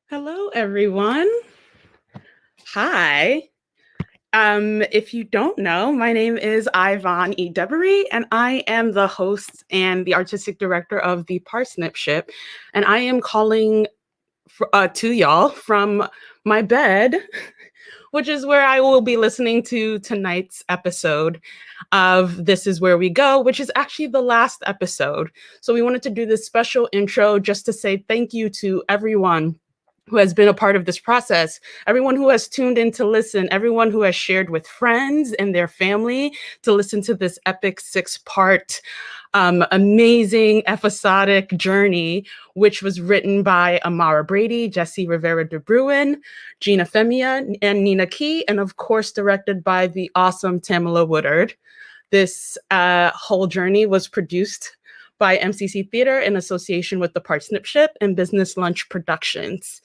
Hello, everyone. Hi. If you don't know, my name is Iyvon Edebiri, and I am the host and the artistic director of the Parsnip Ship. And I am calling to y'all from my bed, which is where I will be listening to tonight's episode of This Is Where We Go, which is actually the last episode. So we wanted to do this special intro just to say thank you to everyone who has been a part of this process, everyone who has tuned in to listen, everyone who has shared with friends and their family to listen to this epic 6-part amazing episodic journey, which was written by Amara Brady, Jesse Rivera de Bruin, Gina Femia, and Nina Key, and of course directed by the awesome Tamala Woodard. This whole journey was produced by MCC Theater in association with the Parsnip Ship and Business Lunch Productions.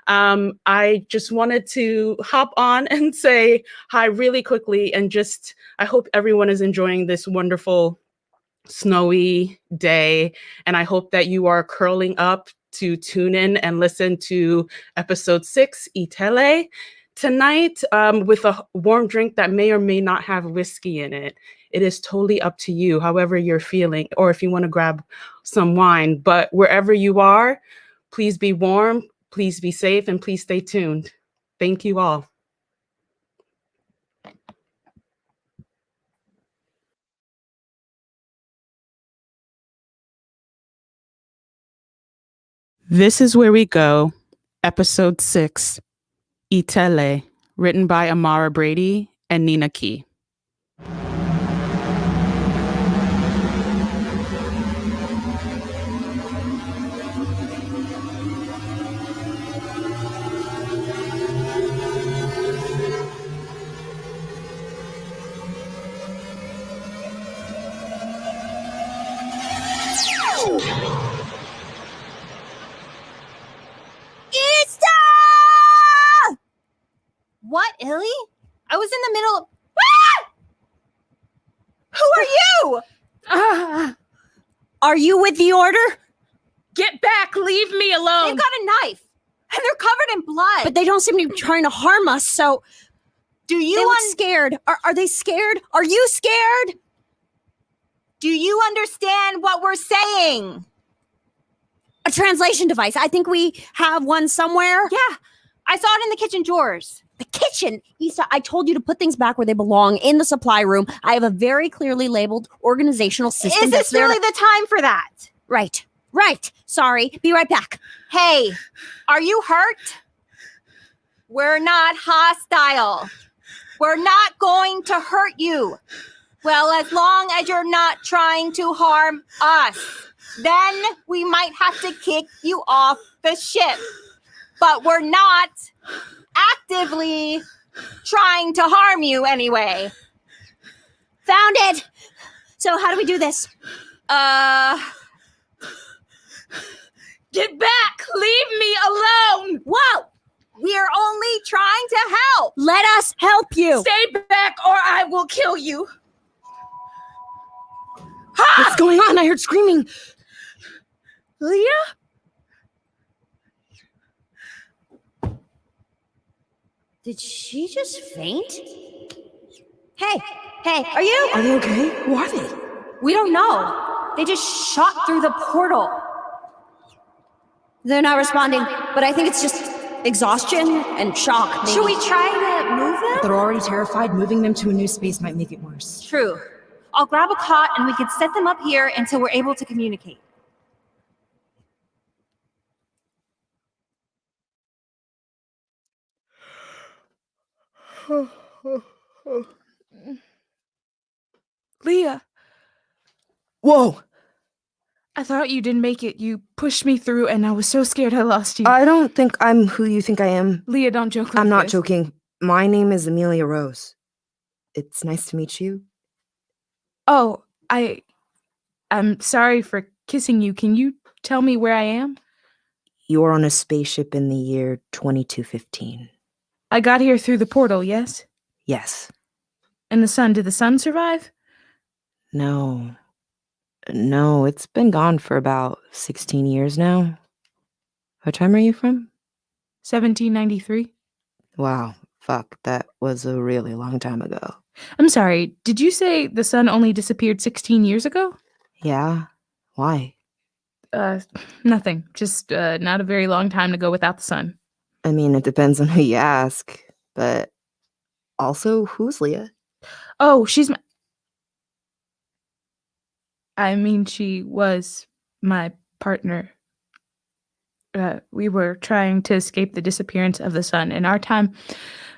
I just wanted to hop on and say hi really quickly and I hope everyone is enjoying this wonderful snowy day. And I hope that you are curling up to tune in and listen to episode 6, ITELE, tonight with a warm drink that may or may not have whiskey in it. It is totally up to you, however you're feeling, or if you want to grab some wine. But wherever you are, please be warm, please be safe, and please stay tuned. Thank you all. This Is Where We Go, episode 6, ITELE, written by Amara Brady and Nina Key. What, Illi? I was in the middle of... Ah! Who are you? Are you with the order? Get back! Leave me alone! They've got a knife, and they're covered in blood. But they don't seem to be trying to harm us, so... Do you... They look scared. Are they scared? Are you scared? Do you understand what we're saying? A translation device. I think we have one somewhere. Yeah, I saw it in the kitchen drawers. The kitchen. Izta, I told you to put things back where they belong, in the supply room. I have a very clearly labeled organizational system. Is this really the time for that? Right. Sorry. Be right back. Hey, are you hurt? We're not hostile. We're not going to hurt you. Well, as long as you're not trying to harm us, then we might have to kick you off the ship. But we're not actively trying to harm you anyway. Found it. So how do we do this? Get back! Leave me alone! Whoa! We're only trying to help. Let us help you. Stay back or I will kill you. What's going on? I heard screaming. Leah? Did she just faint? Hey, are you? Are they okay? Who are they? We don't know. They just shot through the portal. They're not responding, but I think it's just exhaustion and shock. Maybe. Should we try to move them? They're already terrified. Moving them to a new space might make it worse. True. I'll grab a cot and we could set them up here until we're able to communicate. Leah, Whoa! I thought you didn't make it. You pushed me through and I was so scared I lost you. I don't think I'm who you think I am. Leah, don't joke like I'm not this. joking. My name is Amelia Rose. It's nice to meet you. Oh, I'm sorry for kissing you. Can you tell me where I am? You're on a spaceship in the year 2215. I got here through the portal, yes? Yes. And the sun, did the sun survive? No, it's been gone for about 16 years now. What time are you from? 1793. Wow, fuck, that was a really long time ago. I'm sorry, did you say the sun only disappeared 16 years ago? Yeah? Why? Nothing. Just not a very long time to go without the sun. I mean, it depends on who you ask, but also, who's Leah? Oh, she was my partner. We were trying to escape the disappearance of the sun in our time,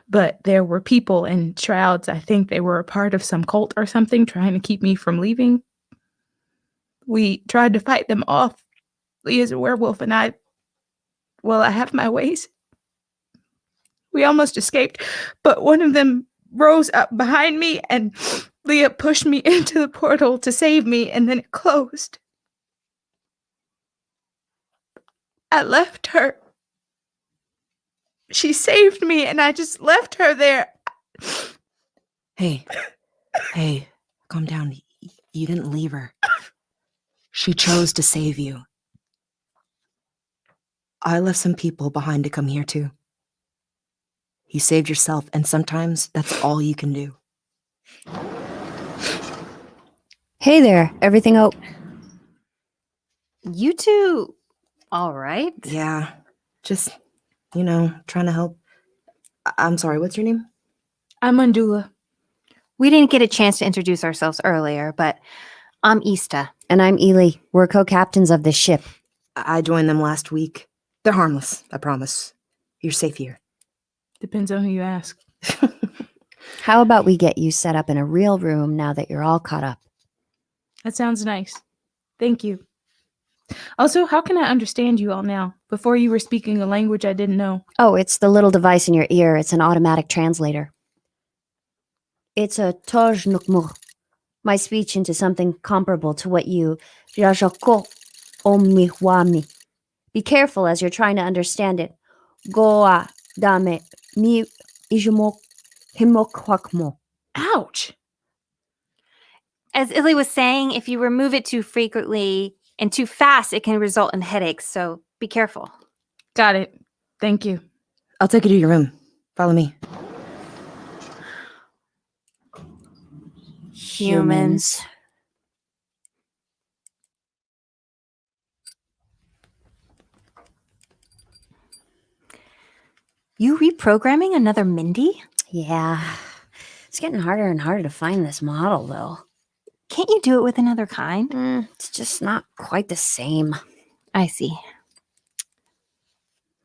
but there were people in shrouds. I think they were a part of some cult or something trying to keep me from leaving. We tried to fight them off. Leah's a werewolf and I have my ways. We almost escaped, but one of them rose up behind me and Leah pushed me into the portal to save me, and then it closed. I left her. She saved me, and I just left her there. Hey, calm down. You didn't leave her. She chose to save you. I left some people behind to come here too. You saved yourself, and sometimes that's all you can do. Hey there, everything You two, all right? Yeah, just, trying to help. I'm sorry, what's your name? I'm Andula. We didn't get a chance to introduce ourselves earlier, but I'm Izta. And I'm Emilie. We're co-captains of this ship. I joined them last week. They're harmless, I promise. You're safe here. Depends on who you ask. How about we get you set up in a real room now that you're all caught up? That sounds nice. Thank you. Also, how can I understand you all now? Before you were speaking a language I didn't know. Oh, it's the little device in your ear. It's an automatic translator. It's a tojnukmur, my speech into something comparable to what you rajako omihwami. Be careful as you're trying to understand it. Goa dame mi ijumok himokwakmo. Ouch! As Illi was saying, if you remove it too frequently and too fast, it can result in headaches, so be careful. Got it. Thank you. I'll take you to your room. Follow me. Humans. You reprogramming another Mindy? Yeah. It's getting harder and harder to find this model, though. Can't you do it with another kind? It's just not quite the same. I see.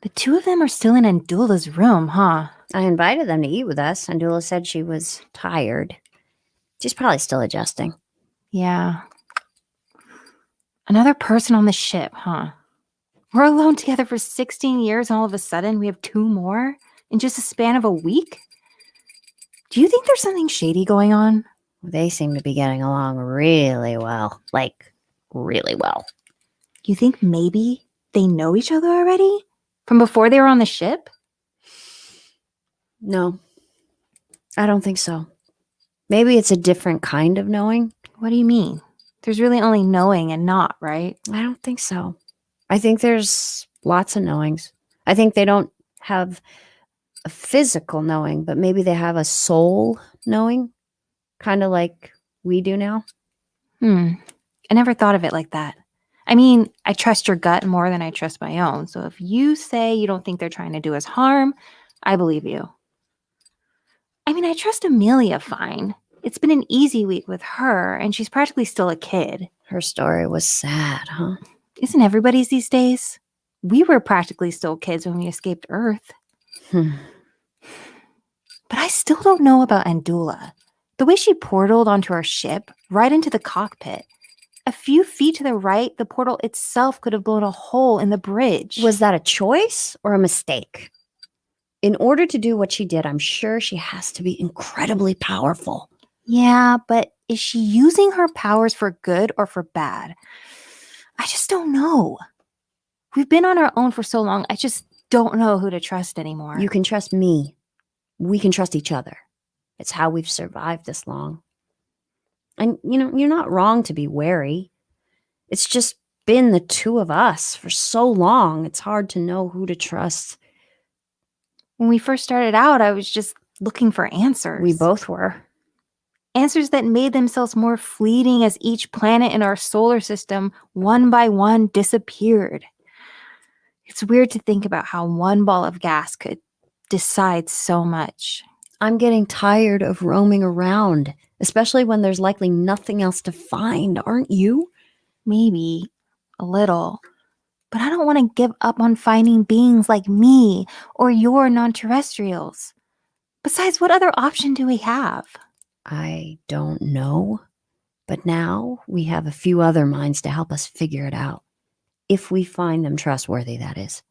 The two of them are still in Andula's room, huh? I invited them to eat with us. Andula said she was tired. She's probably still adjusting. Yeah. Another person on the ship, huh? We're alone together for 16 years and all of a sudden we have two more in just a span of a week? Do you think there's something shady going on? They seem to be getting along really well. Like, really well. You think maybe they know each other already? From before they were on the ship? No, I don't think so. Maybe it's a different kind of knowing. What do you mean? There's really only knowing and not, right? I don't think so. I think there's lots of knowings. I think they don't have a physical knowing, but maybe they have a soul knowing, kind of like we do now. I never thought of it like that. I mean, I trust your gut more than I trust my own. So if you say you don't think they're trying to do us harm, I believe you. I mean, I trust Amelia fine. It's been an easy week with her, and she's practically still a kid. Her story was sad, huh? Isn't everybody's these days? We were practically still kids when we escaped Earth. But I still don't know about Andula. The way she portaled onto our ship, right into the cockpit. A few feet to the right, the portal itself could have blown a hole in the bridge. Was that a choice or a mistake? In order to do what she did, I'm sure she has to be incredibly powerful. Yeah, but is she using her powers for good or for bad? I just don't know. We've been on our own for so long, I just don't know who to trust anymore. You can trust me. We can trust each other. It's how we've survived this long. And, you're not wrong to be wary. It's just been the two of us for so long. It's hard to know who to trust When we first started out, I was just looking for answers. We both were. Answers that made themselves more fleeting as each planet in our solar system, one by one, disappeared. It's weird to think about how one ball of gas could decide so much. I'm getting tired of roaming around, especially when there's likely nothing else to find, aren't you? Maybe a little. But I don't want to give up on finding beings like me or your non-terrestrials. Besides, what other option do we have? I don't know. But now we have a few other minds to help us figure it out. If we find them trustworthy, that is.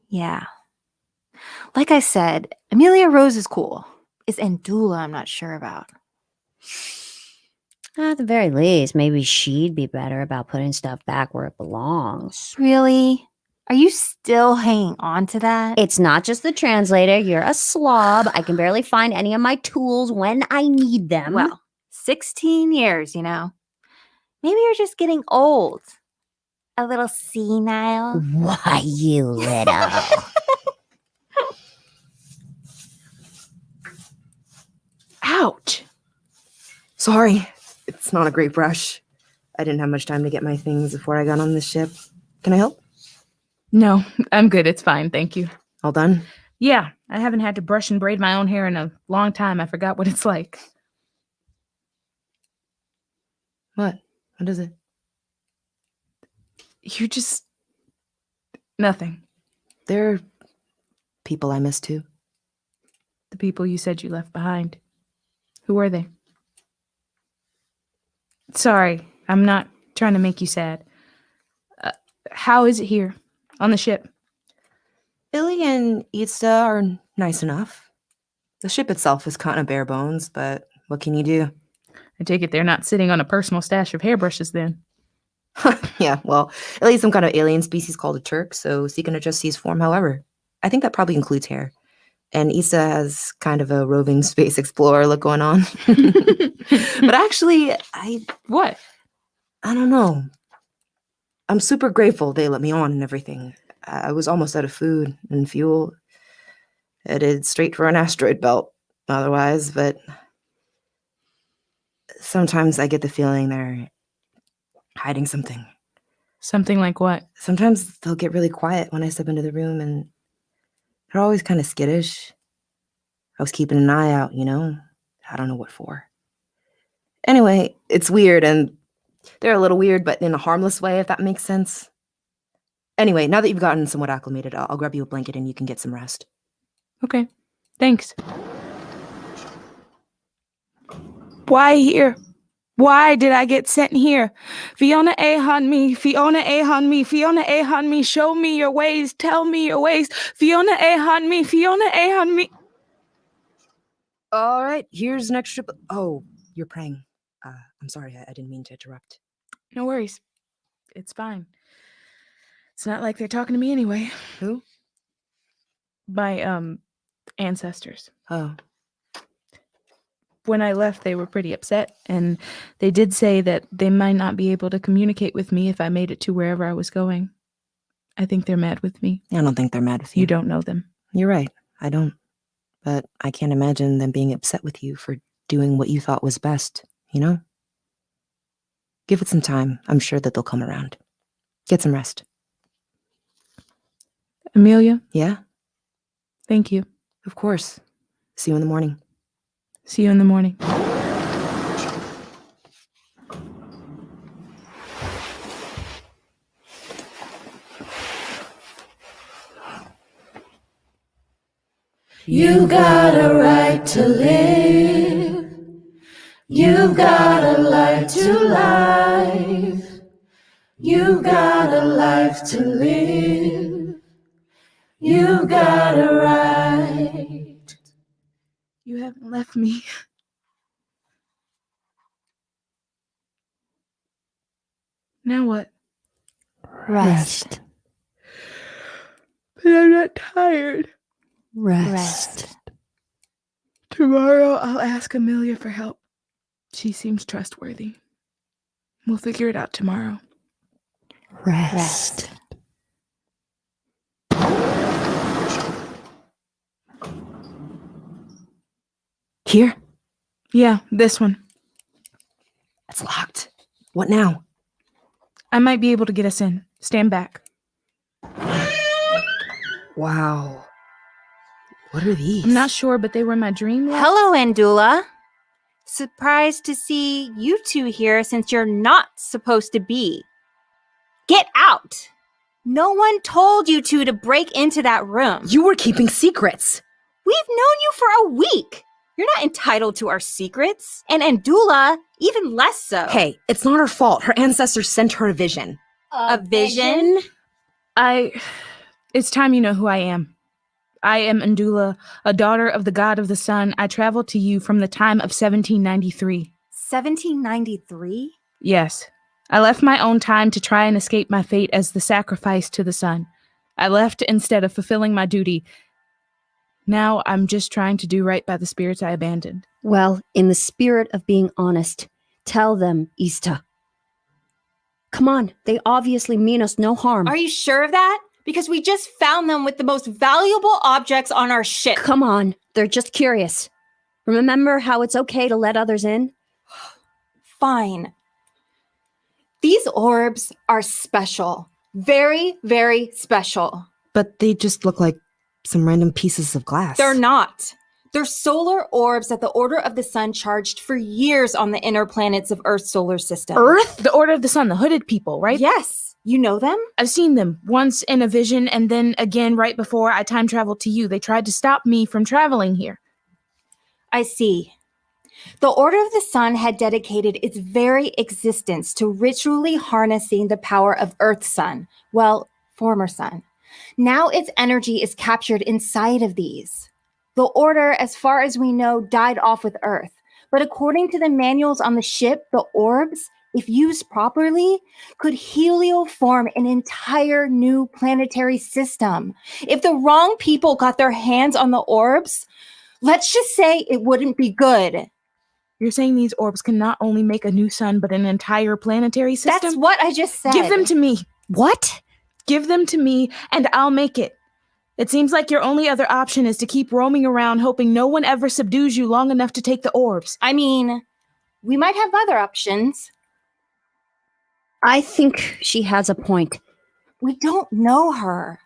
Yeah. Like I said, Amelia Rose is cool. It's Andula I'm not sure about. At the very least, maybe she'd be better about putting stuff back where it belongs. Really? Are you still hanging on to that? It's not just the translator. You're a slob. I can barely find any of my tools when I need them. Well, 16 years, you know. Maybe you're just getting old. A little senile. Why, you little. Ouch. Sorry, it's not a great brush. I didn't have much time to get my things before I got on the ship. Can I help? No, I'm good. It's fine. Thank you. All done? Yeah, I haven't had to brush and braid my own hair in a long time. I forgot what it's like. What? What is it? You just... Nothing. There are people I miss too. The people you said you left behind. Who were they? Sorry, I'm not trying to make you sad. How is it here on the ship? Illi and Izta are nice enough. The ship itself is kind of bare bones, but what can you do? I take it they're not sitting on a personal stash of hairbrushes then. Yeah, well, Illi's some kind of alien species called a Turk, so she can adjust his form however. I think that probably includes hair. And Izta has kind of a roving space explorer look going on. But actually, What? I don't know. I'm super grateful they let me on and everything. I was almost out of food and fuel. Headed straight for an asteroid belt otherwise, but sometimes I get the feeling they're hiding something. Something like what? Sometimes they'll get really quiet when I step into the room, and they're always kind of skittish. I was keeping an eye out, you know? I don't know what for. Anyway, it's weird, and they're a little weird, but in a harmless way, if that makes sense. Anyway, now that you've gotten somewhat acclimated, I'll grab you a blanket and you can get some rest. Okay, thanks. Why here? Why did I get sent here? Fiona Ahon me, Fiona Ahon me, Fiona Ahon me, show me your ways, tell me your ways. Fiona Ahon me, Fiona Ahon me. All right, here's an extra... Oh, you're praying. I'm sorry, I didn't mean to interrupt. No worries. It's fine. It's not like they're talking to me anyway. Who? My, ancestors. Oh, When I left, they were pretty upset, and they did say that they might not be able to communicate with me if I made it to wherever I was going. I think they're mad with me. I don't think they're mad with you. You don't know them. You're right, I don't. But I can't imagine them being upset with you for doing what you thought was best, you know? Give it some time. I'm sure that they'll come around. Get some rest. Amelia, Yeah? thank you. Of course. See you in the morning. See you in the morning. You got a right to live. You've got a life to life. You've got a life to live. You've got a right. You haven't left me. Now what? Rest. But I'm not tired. Rest. Tomorrow I'll ask Amelia for help. She seems trustworthy. We'll figure it out tomorrow. Rest. Here? Yeah, this one. It's locked. What now? I might be able to get us in. Stand back. Wow. What are these? I'm not sure, but they were my dream. Hello, Andula. Surprised to see you two here since you're not supposed to be. Get out! No one told you two to break into that room. You were keeping secrets. We've known you for a week. You're not entitled to our secrets. And Andula, even less so. Hey, it's not her fault. Her ancestors sent her a vision. A vision? It's time you know who I am. I am Andula, a daughter of the god of the sun. I traveled to you from the time of 1793. 1793? Yes. I left my own time to try and escape my fate as the sacrifice to the sun. I left instead of fulfilling my duty. Now I'm just trying to do right by the spirits I abandoned. Well, in the spirit of being honest, tell them, Izta. Come on, they obviously mean us no harm. Are you sure of that? Because we just found them with the most valuable objects on our ship. Come on, they're just curious. Remember how it's okay to let others in? Fine. These orbs are special. Very, very special. But they just look like some random pieces of glass. They're not. They're solar orbs that the Order of the Sun charged for years on the inner planets of Earth's solar system. Earth? The Order of the Sun, the hooded people, right? Yes. You know them? I've seen them once in a vision and then again right before I time traveled to you. They tried to stop me from traveling here. I see. The Order of the Sun had dedicated its very existence to ritually harnessing the power of Earth's sun. Well, former sun. Now its energy is captured inside of these. The Order, as far as we know, died off with Earth. But according to the manuals on the ship, the orbs, if used properly, could helioform an entire new planetary system. If the wrong people got their hands on the orbs, let's just say it wouldn't be good. You're saying these orbs can not only make a new sun, but an entire planetary system? That's what I just said. Give them to me. What? Give them to me, and I'll make it. It seems like your only other option is to keep roaming around, hoping no one ever subdues you long enough to take the orbs. I mean, we might have other options. I think she has a point. We don't know her.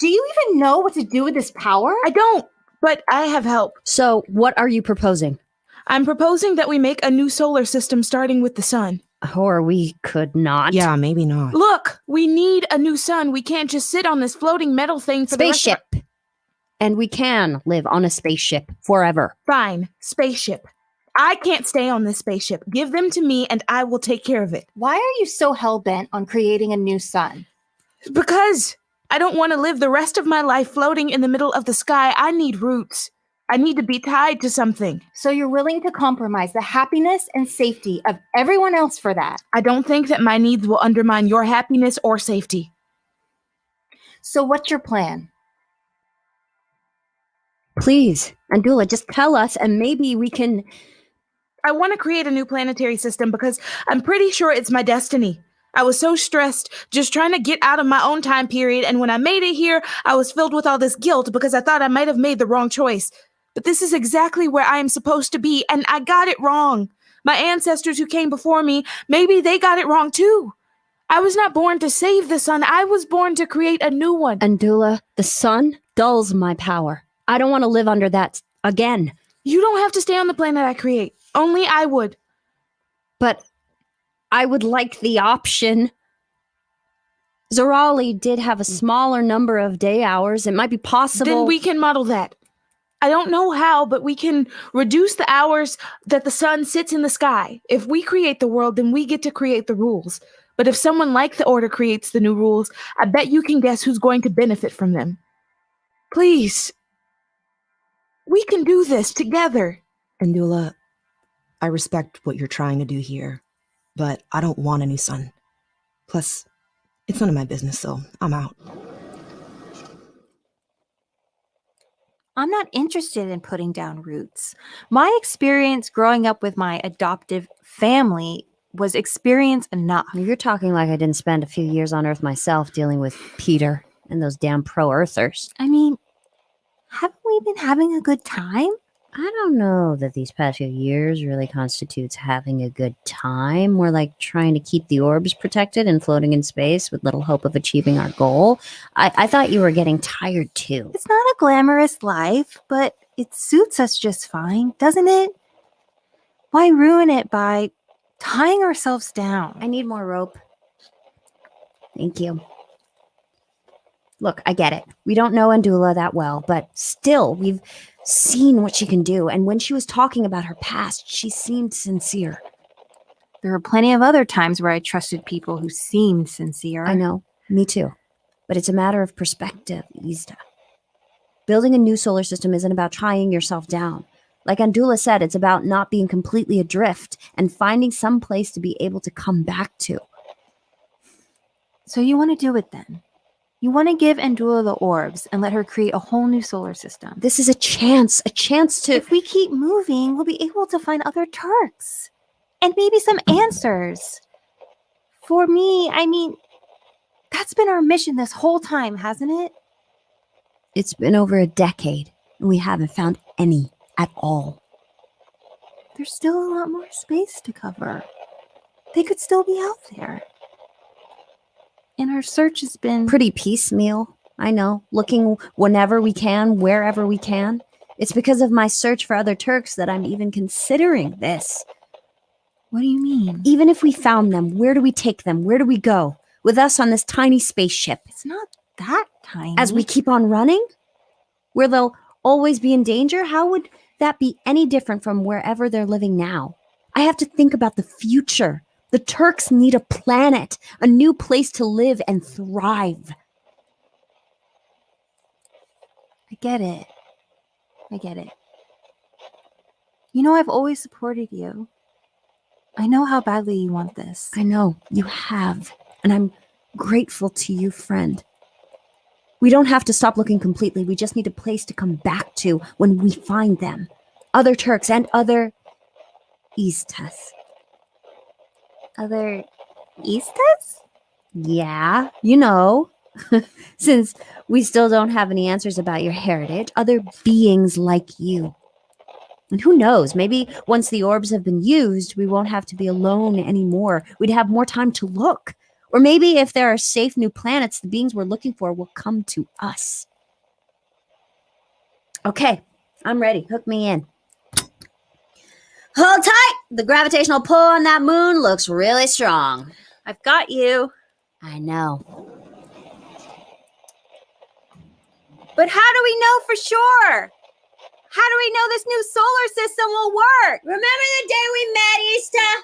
Do you even know what to do with this power? I don't, but I have help. So, what are you proposing? I'm proposing that we make a new solar system starting with the sun. Or we could not. Yeah, maybe not. Look, we need a new sun. We can't just sit on this floating metal thing for Spaceship. the rest of And we can live on a spaceship forever. Fine, spaceship. I can't stay on this spaceship. Give them to me and I will take care of it. Why are you so hell-bent on creating a new sun? Because I don't want to live the rest of my life floating in the middle of the sky. I need roots. I need to be tied to something. So you're willing to compromise the happiness and safety of everyone else for that? I don't think that my needs will undermine your happiness or safety. So what's your plan? Please, Andula, just tell us and maybe we can... I want to create a new planetary system because I'm pretty sure it's my destiny. I was so stressed just trying to get out of my own time period, and when I made it here, I was filled with all this guilt because I thought I might have made the wrong choice. But this is exactly where I am supposed to be, and I got it wrong. My ancestors who came before me, maybe they got it wrong too. I was not born to save the sun. I was born to create a new one. Andula, the sun dulls my power. I don't want to live under that again. You don't have to stay on the planet I create. Only I would. But I would like the option. Zorali did have a smaller number of day hours. It might be possible. Then we can model that. I don't know how, but we can reduce the hours that the sun sits in the sky. If we create the world, then we get to create the rules. But if someone like the Order creates the new rules, I bet you can guess who's going to benefit from them. Please. We can do this together. Andula, I respect what you're trying to do here, but I don't want a new sun. Plus, it's none of my business, so I'm out. I'm not interested in putting down roots. My experience growing up with my adoptive family was experience enough. You're talking like I didn't spend a few years on Earth myself dealing with Peter and those damn pro-Earthers. I mean, haven't we been having a good time? I don't know that these past few years really constitutes having a good time. We're like trying to keep the orbs protected and floating in space with little hope of achieving our goal. I thought you were getting tired too. It's not a glamorous life, but it suits us just fine, doesn't it? Why ruin it by tying ourselves down? I need more rope. Thank you. Look, I get it. We don't know Andula that well, but still, we've seen what she can do. And when she was talking about her past, she seemed sincere. There were plenty of other times where I trusted people who seemed sincere. I know. Me too. But it's a matter of perspective, Izta. Building a new solar system isn't about tying yourself down. Like Andula said, it's about not being completely adrift and finding some place to be able to come back to. So you want to do it then? You want to give Andula the orbs and let her create a whole new solar system. This is a chance to... If we keep moving, we'll be able to find other Turks. And maybe some answers. For me, I mean, that's been our mission this whole time, hasn't it? It's been over a decade, and we haven't found any at all. There's still a lot more space to cover. They could still be out there. And our search has been Pretty piecemeal, I know. Looking whenever we can, wherever we can. It's because of my search for other Turks that I'm even considering this. What do you mean? Even if we found them, where do we take them? Where do we go? With us on this tiny spaceship. It's not that tiny. As we keep on running? Where they'll always be in danger? How would that be any different from wherever they're living now? I have to think about the future. The Turks need a planet, a new place to live and thrive. I get it. You know, I've always supported you. I know how badly you want this. I know, you have. And I'm grateful to you, friend. We don't have to stop looking completely. We just need a place to come back to when we find them. Other Turks and other EEZ-TAs. Other Iztas? Yeah, you know. Since we still don't have any answers about your heritage, other beings like you. And who knows, maybe once the orbs have been used, we won't have to be alone anymore. We'd have more time to look. Or maybe if there are safe new planets, the beings we're looking for will come to us. Okay, I'm ready. Hook me in. Hold tight! The gravitational pull on that moon looks really strong. I've got you. I know. But how do we know for sure? How do we know this new solar system will work? Remember the day we met, Izta?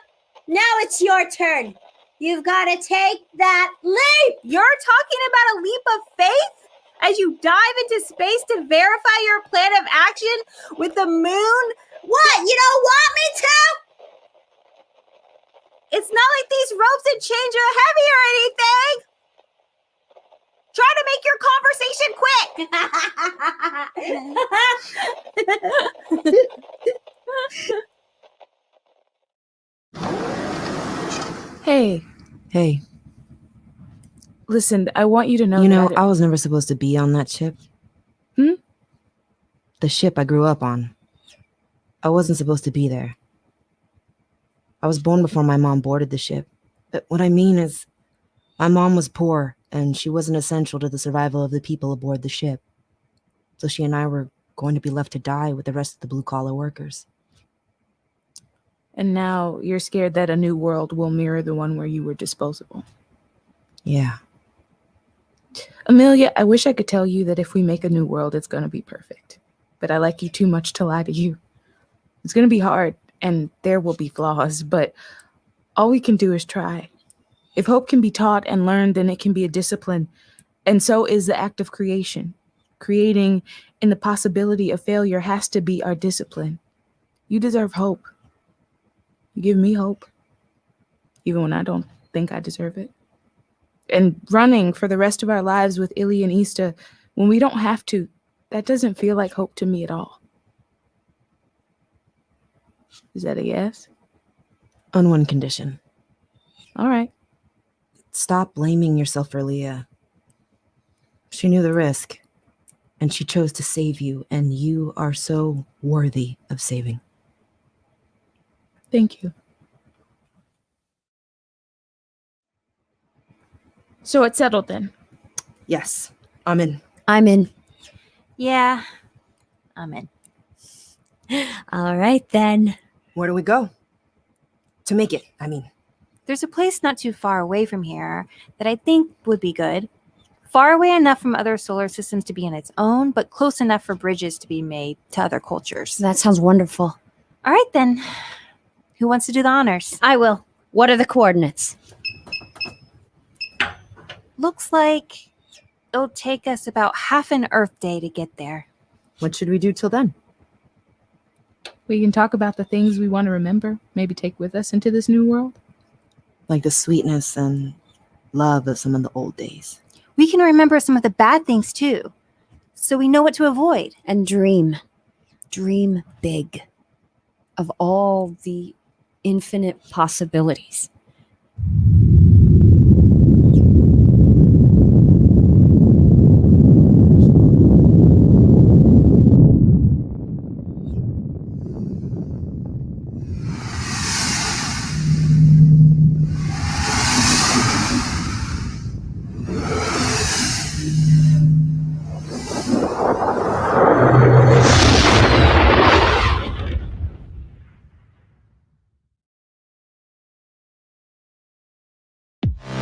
Now it's your turn. You've got to take that leap. You're talking about a leap of faith? As you dive into space to verify your plan of action with the moon? What? You don't want me to? It's not like these ropes and chains are heavy or anything. Try to make your conversation quick. Hey, Listen, I want you to know you know, that I was never supposed to be on that ship. The ship I grew up on. I wasn't supposed to be there. I was born before my mom boarded the ship. But what I mean is, my mom was poor, and she wasn't essential to the survival of the people aboard the ship. So she and I were going to be left to die with the rest of the blue-collar workers. and now you're scared that a new world will mirror the one where you were disposable. Yeah. Amelia, I wish I could tell you that if we make a new world, it's going to be perfect. But I like you too much to lie to you. It's going to be hard, and there will be flaws, but all we can do is try. If hope can be taught and learned, then it can be a discipline. And so is the act of creation. Creating in the possibility of failure has to be our discipline. You deserve hope. You give me hope, even when I don't think I deserve it. And running for the rest of our lives with Illi and Izta, when we don't have to, that doesn't feel like hope to me at all. Is that a yes? On one condition. All right. Stop blaming yourself for Leah. She knew the risk. And she chose to save you, and you are so worthy of saving. Thank you. So it's settled then. Yes, I'm in. I'm in. Yeah, I'm in. All right, then. Where do we go? To make it, I mean. There's a place not too far away from here that I think would be good. Far away enough from other solar systems to be in its own, but close enough for bridges to be made to other cultures. That sounds wonderful. All right, then. Who wants to do the honors? I will. What are the coordinates? Looks like it'll take us about half an Earth day to get there. What should we do till then? We can talk about the things we want to remember, maybe take with us into this new world. Like the sweetness and love of some of the old days. We can remember some of the bad things too, so we know what to avoid. And dream. Dream big. Of all the infinite possibilities.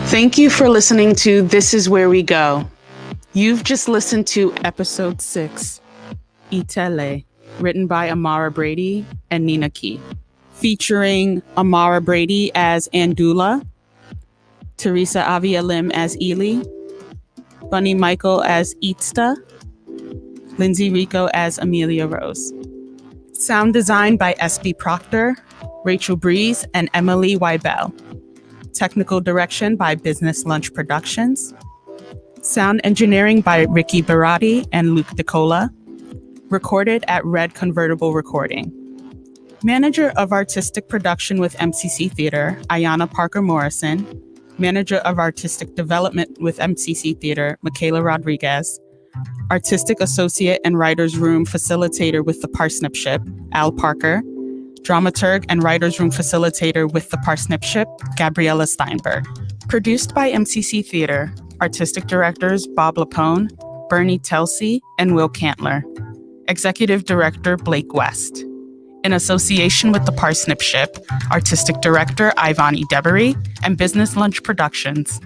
Thank you for listening to This Is Where We Go. You've just listened to episode 6, ITELE, written by Amara Brady and Nina Key, featuring Amara Brady as Andula, Teresa Avia Lim as Illi, Bunny Michael as EEZ-TA, Lindsay Rico as Amelia Rose. Sound design by Espii Proctor, Rachel Brees, and Emilie Wiebel. Technical direction by Business Lunch Productions. Sound engineering by Ricky Berotti and Luke DiCola. Recorded at Red Convertible Recording. Manager of Artistic Production with MCC Theater, Ayana Parker Morrison. Manager of Artistic Development with MCC Theater, Michaela Rodriguez. Artistic Associate and Writer's Room Facilitator with the Parsnip Ship, Al Parker. Dramaturg and Writer's Room Facilitator with the Parsnip Ship, Gabriella Steinberg. Produced by MCC Theater. Artistic Directors Bob LuPone, Bernie Telsey, and Will Cantler. Executive Director Blake West. In association with the Parsnip Ship, Artistic Director Iyvon Edebiri, and Business Lunch Productions.